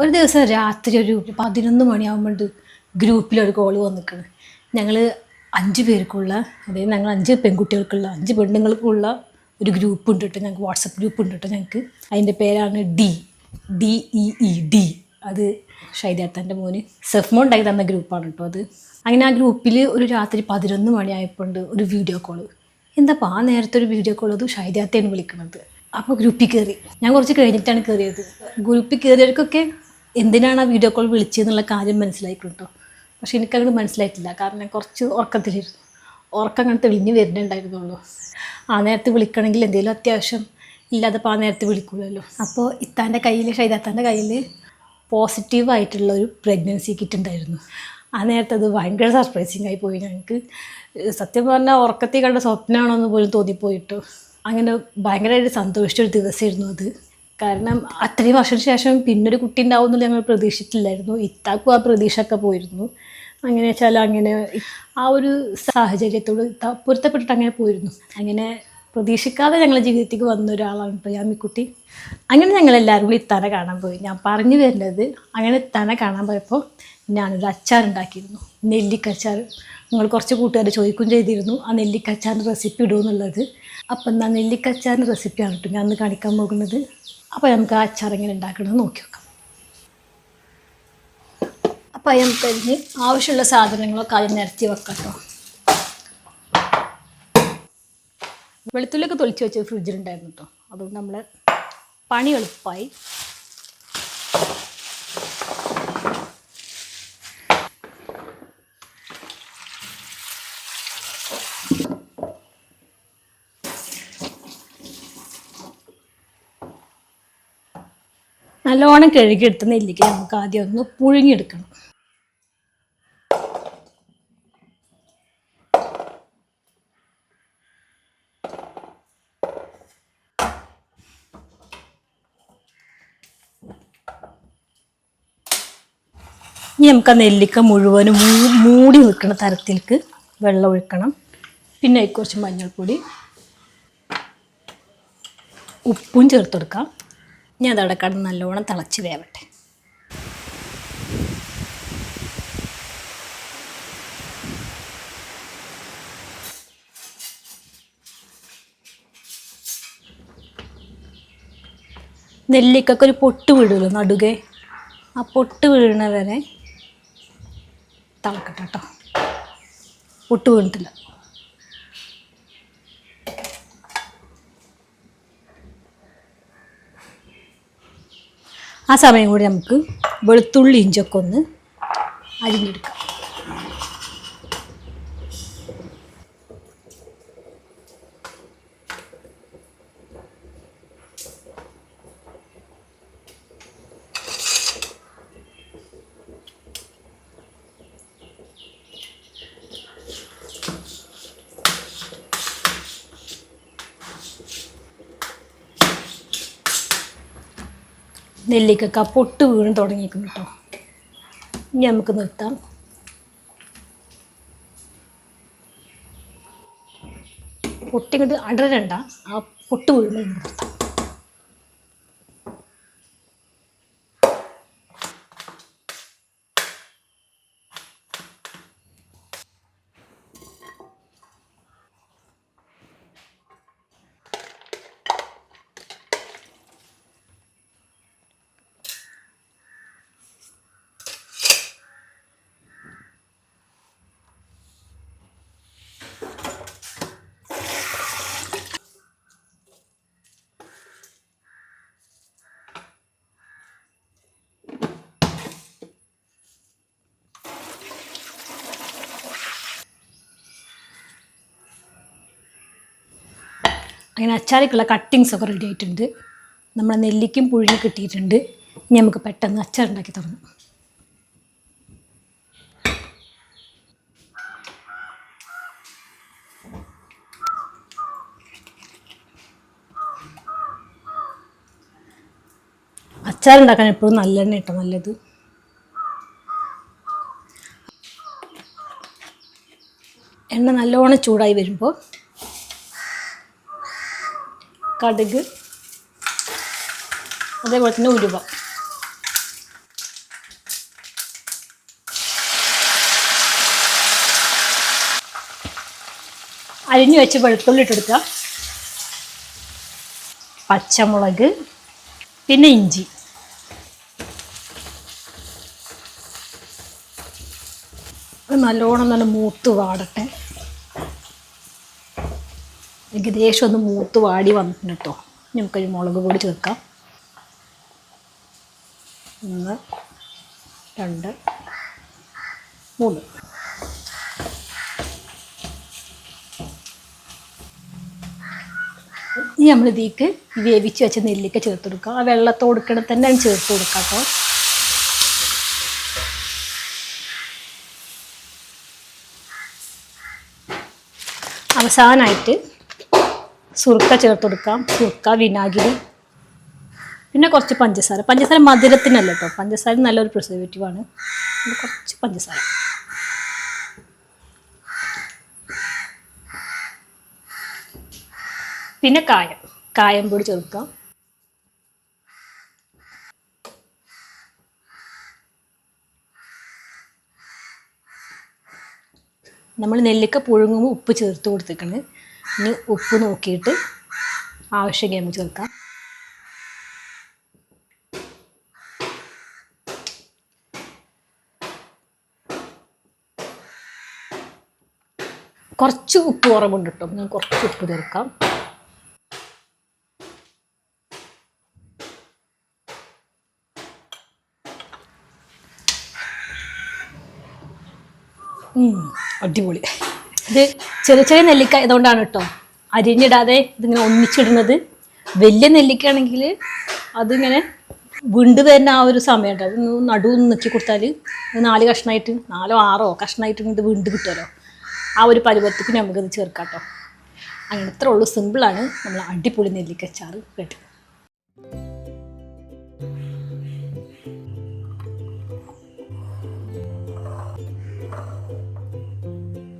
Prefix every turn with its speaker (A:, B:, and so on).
A: ഒരു ദിവസം രാത്രി ഒരു 11 മണിയാകുമ്പോൾ ഗ്രൂപ്പിലൊരു കോൾ വന്നിരിക്കുന്നു. ഞങ്ങൾ 5 പേർക്കുള്ള, അതായത് ഞങ്ങൾ 5 പെൺകുട്ടികൾക്കുള്ള 5 പെണ്ണുങ്ങൾക്കുള്ള ഒരു ഗ്രൂപ്പ് ഉണ്ട് കേട്ടോ. ഞങ്ങൾക്ക് വാട്സപ്പ് ഗ്രൂപ്പ് ഉണ്ട് കേട്ടോ ഞങ്ങൾക്ക്. അതിൻ്റെ പേരാണ് DEE. അത് ഷൈദാത്താൻ്റെ മോന് സെഫ്മോ ഉണ്ടാക്കി തന്ന ഗ്രൂപ്പാണ് കേട്ടോ അത്. അങ്ങനെ ആ ഗ്രൂപ്പിൽ ഒരു രാത്രി 11 മണിയായപ്പോൾ ഒരു വീഡിയോ കോള്. എന്താപ്പോൾ ആ നേരത്തെ ഒരു വീഡിയോ കോൾ, അത് ഷൈദാത്തേന്ന് വിളിക്കുന്നത്. അപ്പോൾ ഗ്രൂപ്പിൽ കയറി. ഞാൻ കുറച്ച് കഴിഞ്ഞിട്ടാണ് കയറിയത്. ഗ്രൂപ്പിൽ കയറിയവർക്കൊക്കെ എന്തിനാണ് ആ വീഡിയോ കോൾ വിളിച്ചതെന്നുള്ള കാര്യം മനസ്സിലായിട്ടോ. പക്ഷെ എനിക്കങ്ങോട്ട് മനസ്സിലായിട്ടില്ല, കാരണം ഞാൻ കുറച്ച് ഉറക്കത്തിലിരുന്നു. ഉറക്കം അങ്ങനെ തെളിഞ്ഞ് വരുന്നുണ്ടായിരുന്നുള്ളൂ. ആ നേരത്തെ വിളിക്കണമെങ്കിൽ എന്തെങ്കിലും അത്യാവശ്യം ഇല്ലാതെ ആ നേരത്തെ വിളിക്കൂലല്ലോ. അപ്പോൾ ഇത്താൻ്റെ കയ്യിൽ, ഷൈദാത്താൻ്റെ കയ്യിൽ പോസിറ്റീവായിട്ടുള്ളൊരു പ്രഗ്നൻസി കിറ്റ് ഉണ്ടായിരുന്നു. ആ നേരത്തെ അത് ഭയങ്കര സർപ്രൈസിങ് ആയി പോയി ഞങ്ങൾക്ക്. സത്യം പറഞ്ഞാൽ ഉറക്കത്തിൽ കണ്ട സ്വപ്നമാണോ എന്ന് പോലും തോന്നിപ്പോയിട്ടു. അങ്ങനെ ഭയങ്കരമായിട്ട് സന്തോഷിച്ചൊരു ദിവസമായിരുന്നു അത്. കാരണം അത്രയും വർഷത്തിന് ശേഷം പിന്നൊരു കുട്ടി ഉണ്ടാവും എന്നുള്ള ഞങ്ങൾ പ്രതീക്ഷിച്ചിട്ടില്ലായിരുന്നു. ഇത്താക്കും ആ പ്രതീക്ഷയൊക്കെ പോയിരുന്നു. അങ്ങനെ വെച്ചാൽ അങ്ങനെ ആ ഒരു സാഹചര്യത്തോട് പൊരുത്തപ്പെട്ടിട്ട് അങ്ങനെ പോയിരുന്നു. അങ്ങനെ പ്രതീക്ഷിക്കാതെ ഞങ്ങളുടെ ജീവിതത്തിലേക്ക് വന്ന ഒരാളാണ് ഇപ്പോൾ യാമിക്കുട്ടി. അങ്ങനെ ഞങ്ങളെല്ലാവരും കൂടി ഇത്താനെ കാണാൻ പോയി. ഞാൻ പറഞ്ഞു വരുന്നത്, അങ്ങനെ ഇത്താനെ കാണാൻ പോയപ്പോൾ ഞാനൊരു അച്ചാറുണ്ടാക്കിയിരുന്നു, നെല്ലിക്കച്ചാർ. നിങ്ങൾ കുറച്ച് കൂട്ടുകാർ ചോദിക്കുകയും ചെയ്തിരുന്നു ആ നെല്ലിക്കച്ചാറിൻ്റെ റെസിപ്പി ഇടുമെന്നുള്ളത്. അപ്പം എന്നാൽ നെല്ലിക്കച്ചാറിൻ്റെ റെസിപ്പിയാണ് കേട്ടോ ഞാൻ അന്ന് കാണിക്കാൻ പോകുന്നത്. അപ്പോൾ നമുക്ക് ആ അച്ചാർ എങ്ങനെ ഉണ്ടാക്കണമെന്ന് നോക്കി നോക്കാം. അപ്പോൾ നമുക്ക് അതിന് ആവശ്യമുള്ള സാധനങ്ങളൊക്കെ ആദ്യം നിരത്തി വെക്കാം കേട്ടോ. വെളുത്തുള്ളിയൊക്കെ തൊളിച്ച് വെച്ച് ഫ്രിഡ്ജിലുണ്ടായിരുന്നു കേട്ടോ. അതുകൊണ്ട് നമ്മൾ പണി എളുപ്പമായി. നല്ലോണം കഴുകിയെടുത്ത നെല്ലിക്ക നമുക്ക് ആദ്യം ഒന്ന് പുഴുങ്ങിയെടുക്കണം. ഇനി നമുക്ക് ആ നെല്ലിക്ക മുഴുവനും മൂടി നിൽക്കുന്ന തരത്തിലേക്ക് വെള്ളം ഒഴിക്കണം. പിന്നെ കുറച്ച് മഞ്ഞൾപ്പൊടി, ഉപ്പും ചേർത്ത് കൊടുക്കാം. ഇനി അതവിടെ കിടന്ന് നല്ലോണം തിളച്ച് വേവട്ടെ. നെല്ലിക്കൊക്കെ ഒരു പൊട്ട് വീഴുമല്ലോ നടുകെ, ആ പൊട്ട് വീഴണ വരെ തിളക്കട്ടെ കേട്ടോ. പൊട്ട് വീണിട്ടില്ല. ആ സമയം കൂടി നമുക്ക് വെളുത്തുള്ളി ഇഞ്ചൊക്കെ ഒന്ന് അരിഞ്ഞെടുക്കാം. നെല്ലിക്കൊക്കെ പൊട്ട് വീണ് തുടങ്ങിയിരിക്കും കേട്ടോ. ഇനി നമുക്ക് നിർത്താം. പൊട്ടിങ്ങോട്ട് അടരണ്ട, ആ പൊട്ട് വീഴുമ്പോൾ നിർത്താം. അങ്ങനെ അച്ചാറിക്കുള്ള കട്ടിങ്സൊക്കെ റെഡി ആയിട്ടുണ്ട്. നമ്മളെ നെല്ലിക്കും പുഴുങ്ങി കിട്ടിയിട്ടുണ്ട്. ഇനി നമുക്ക് പെട്ടെന്ന് അച്ചാറുണ്ടാക്കി തുടങ്ങാം. അച്ചാറുണ്ടാക്കാൻ എപ്പോഴും നല്ലെണ്ണ കേട്ടോ നല്ലത്. എണ്ണ നല്ലോണം ചൂടായി വരുമ്പോൾ കടുക്, അതേപോലെ തന്നെ ഉലുവ, അരിഞ്ഞു വെച്ച് വെളുത്തുള്ളി ഇട്ടെടുക്കുക, പച്ചമുളക്, പിന്നെ ഇഞ്ചി. നല്ലോണം നല്ല മൂത്ത് വാടട്ടെ. ഏകദേശം ഒന്ന് മൂത്ത് വാടി വന്നിട്ടുണ്ട് കേട്ടോ. നമുക്കൊരു മുളക് പൊടി ചേർക്കാം. 1 2 3. ഇനി നമ്മൾ ഇതിലേക്ക് വേവിച്ച് വെച്ച നെല്ലിക്ക ചേർത്ത് കൊടുക്കുക. ആ വെള്ളത്തോട് കൊടുക്കണ തന്നെ ചേർത്ത് കൊടുക്കാം കേട്ടോ. അവസാനമായിട്ട് സുർക്ക ചേർത്ത് കൊടുക്കാം. സുർക്ക, വിനാഗിരി, പിന്നെ കുറച്ച് പഞ്ചസാര. പഞ്ചസാര മധുരത്തിനല്ല കേട്ടോ, പഞ്ചസാര നല്ലൊരു പ്രിസർവേറ്റീവാണ്. കുറച്ച് പഞ്ചസാര. പിന്നെ കായം പൊടി ചേർക്കാം. നമ്മൾ നെല്ലിക്ക പുഴുങ്ങുമ്പോൾ ഉപ്പ് ചേർത്ത് കൊടുത്തേക്കണ്. ഇനി ഉപ്പ് നോക്കിയിട്ട് ആവശ്യം നമുക്ക് ചേർക്കാം. കുറച്ച് ഉപ്പ് കുറവുണ്ട് കേട്ടോ, ഞാൻ കുറച്ച് ഉപ്പ് ചേർക്കാം. അടിപൊളി. ഇത് ചെറിയ ചെറിയ നെല്ലിക്ക ഇതുകൊണ്ടാണ് കേട്ടോ അരിഞ്ഞിടാതെ ഇതിങ്ങനെ ഒന്നിച്ചിടുന്നത്. വലിയ നെല്ലിക്കാണെങ്കിൽ അതിങ്ങനെ വിണ്ട് വരുന്ന ആ ഒരു സമയം ഉണ്ട്. അതൊന്ന് നടുവൊന്ന് നെക്കി കൊടുത്താൽ 4 കഷ്ണമായിട്ട് 4 6 കഷ്ണമായിട്ട് ഇങ്ങോട്ട് വിണ്ട് കിട്ടുമല്ലോ. ആ ഒരു പരുവത്തിക്ക് നമുക്കത് ചേർക്കാം കേട്ടോ. അങ്ങനെ ഇത്രേ ഉള്ളൂ, സിമ്പിളാണ്. നമ്മൾ അടിപൊളി നെല്ലിക്ക അച്ചാർ കേട്ടോ.